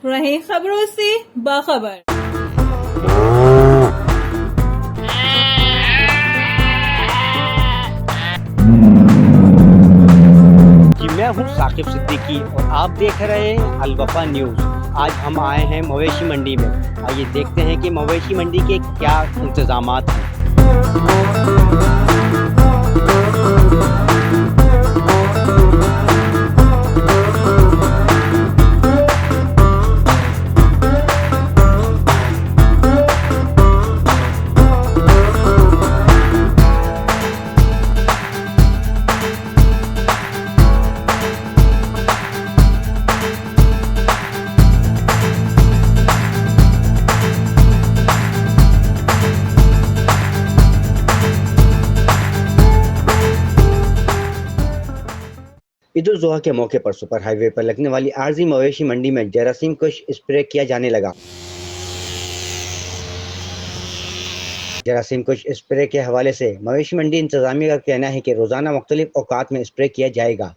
रहे खबरों से बाखबर। जी मैं हूँ साकिब सिद्दीकी और आप देख रहे हैं अल वफा न्यूज़। आज हम आए हैं मवेशी मंडी में। आइए देखते हैं कि मवेशी मंडी के क्या इंतजामात हैं। ईद उल जुहा के मौके पर सुपर हाईवे पर लगने वाली आरजी मवेशी मंडी में जरासीम को स्प्रे किया जाने लगा। जरासीम कुछ स्प्रे के हवाले से मवेशी मंडी इंतजामिया का कहना है कि रोजाना मुख्तलिफ औकात में स्प्रे किया जाएगा।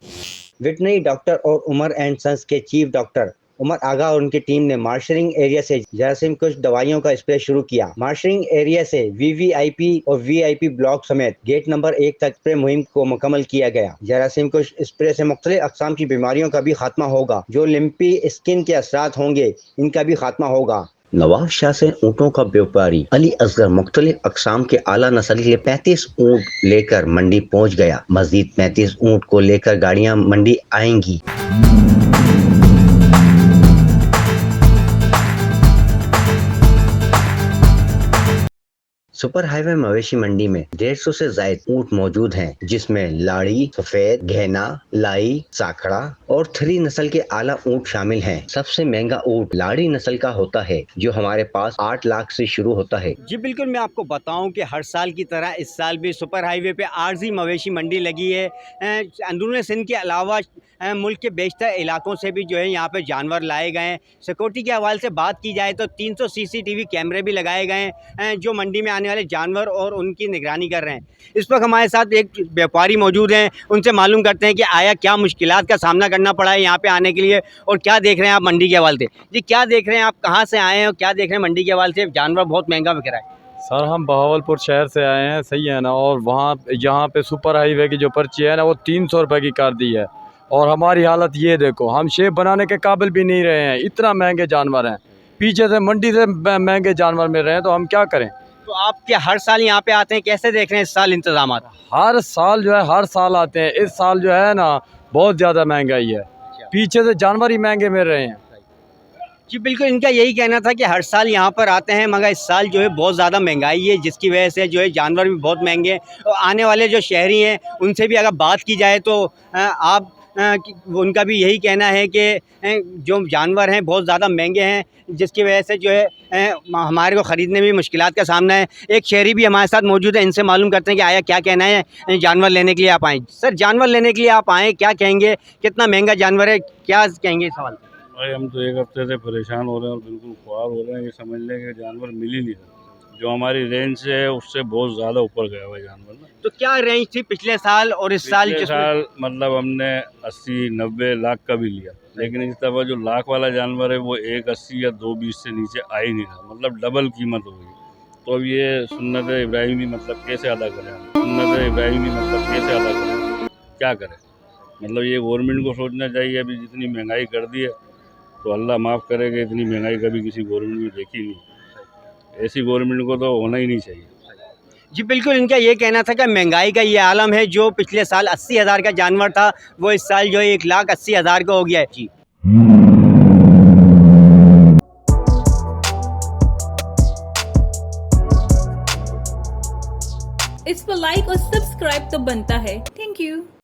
वेटनरी डॉक्टर और उमर एंड सन्स के चीफ डॉक्टर उमर आगा और उनकी टीम ने मार्शरिंग एरिया से जरासीम कुछ दवाइयों का स्प्रे शुरू किया। मार्शरिंग एरिया से वीवीआईपी और वीआईपी ब्लॉक समेत गेट नंबर 1 तक स्प्रे मुहिम को मुकम्मल किया गया। जरासीम कुछ स्प्रे से मुख्तलिफ अक़साम की बीमारियों का भी खात्मा होगा। जो लिम्पी स्किन के असरात होंगे इनका भी खात्मा होगा। नवाब शाह से ऊँटों का व्यापारी अली असगर मुख्तलिफ अक़साम के आला नस्ल के 35 ऊँट लेकर मंडी पहुँच गया। मजीद 35 ऊँट को लेकर गाड़ियाँ मंडी आएंगी। सुपर हाईवे मवेशी मंडी में 150 से जायद ऊँट मौजूद हैं, जिसमें लाड़ी, सफेद, घेना, लाई, साखड़ा और 3 नस्ल के आला ऊँट शामिल हैं। सबसे महंगा ऊँट लाड़ी नस्ल का होता है, जो हमारे पास 8 लाख से शुरू होता है। जी बिल्कुल, मैं आपको बताऊं कि हर साल की तरह इस साल भी सुपर हाईवे पे आरजी मवेशी मंडी लगी है। अंदरून सिंध के अलावा मुल्क के बेशतर इलाकों से भी जो है यहाँ पे जानवर लाए गए हैं। सिक्योरिटी के हवाले से बात की जाए तो 300 CCTV कैमरे भी लगाए गए हैं, जो मंडी में आने वाले जानवर और उनकी निगरानी कर रहे हैं। इस वक्त हमारे साथ एक व्यापारी मौजूद हैं, उनसे मालूम करते हैं कि आया क्या मुश्किलात का सामना करना पड़ा है यहाँ पे आने के लिए और क्या देख रहे हैं आप मंडी के हवाले से। जी क्या देख रहे हैं आप, कहाँ से आए हैं और क्या देख रहे हैं मंडी के हवाले से? जानवर बहुत महंगा बिक रहा है। सर हम बहावलपुर शहर से आए हैं, सही है ना, और वहाँ यहाँ पे सुपर हाईवे की जो पर्ची है ना वो 300 रुपये की कर दी है। और हमारी हालत ये देखो, हम शेप बनाने के काबिल भी नहीं रहे हैं, इतना महंगे जानवर हैं। पीछे से मंडी से महंगे जानवर मिल रहे हैं, तो हम क्या करें। तो आप क्या हर साल यहाँ पे आते हैं, कैसे देख रहे हैं इस साल इंतजाम? हर साल जो है, हर साल आते हैं। इस साल जो है ना बहुत ज़्यादा महंगाई है, पीछे से जानवर ही महंगे मिल रहे हैं। जी बिल्कुल, इनका यही कहना था कि हर साल यहाँ पर आते हैं, मगर इस साल जो है बहुत ज़्यादा महंगाई है, जिसकी वजह से जो है जानवर भी बहुत महंगे हैं। और आने वाले जो शहरी हैं उनसे भी अगर बात की जाए तो आप उनका भी यही कहना है कि जो जानवर हैं बहुत ज़्यादा महंगे हैं, जिसकी वजह से जो है हमारे को ख़रीदने में मुश्किलात का सामना है। एक शहरी भी हमारे साथ मौजूद है, इनसे मालूम करते हैं कि आया क्या कहना है जानवर लेने के लिए आप आए। सर जानवर लेने के लिए आप आए, क्या कहेंगे, कितना महंगा जानवर है, क्या कहेंगे इस सवाल? भाई हम तो एक हफ्ते से परेशान हो रहे हैं और बिल्कुल ख्वार हो रहे हैं कि समझ लें कि जानवर मिल ही नहीं रहा। जो हमारी रेंज से है उससे बहुत ज़्यादा ऊपर गया हुआ है जानवर ना। तो क्या रेंज थी पिछले साल और इस साल? पिछले साल मतलब हमने 80-90 लाख का भी लिया, लेकिन इस दफ़ा जो लाख वाला जानवर है वो 180 या 220 से नीचे आ ही नहीं रहा, मतलब डबल कीमत हो गई। तो अब ये सुन्नत इब्राहिमी मतलब कैसे अदा करें, सुन्नत इब्राहिमी मतलब कैसे अदा करें, क्या करें। मतलब ये गवर्नमेंट को सोचना चाहिए। अभी जितनी महंगाई कर दी है तो अल्लाह माफ़ करेगा, इतनी महंगाई कभी किसी गवर्नमेंट में देखी नहीं। ऐसी गवर्नमेंट को तो होना ही नहीं चाहिए। जी बिल्कुल, इनका ये कहना था कि महंगाई का ये आलम है, जो पिछले साल 80,000 का जानवर था वो इस साल जो है 1,80,000 का हो गया है। जी इस पर लाइक और सब्सक्राइब तो बनता है। Thank you.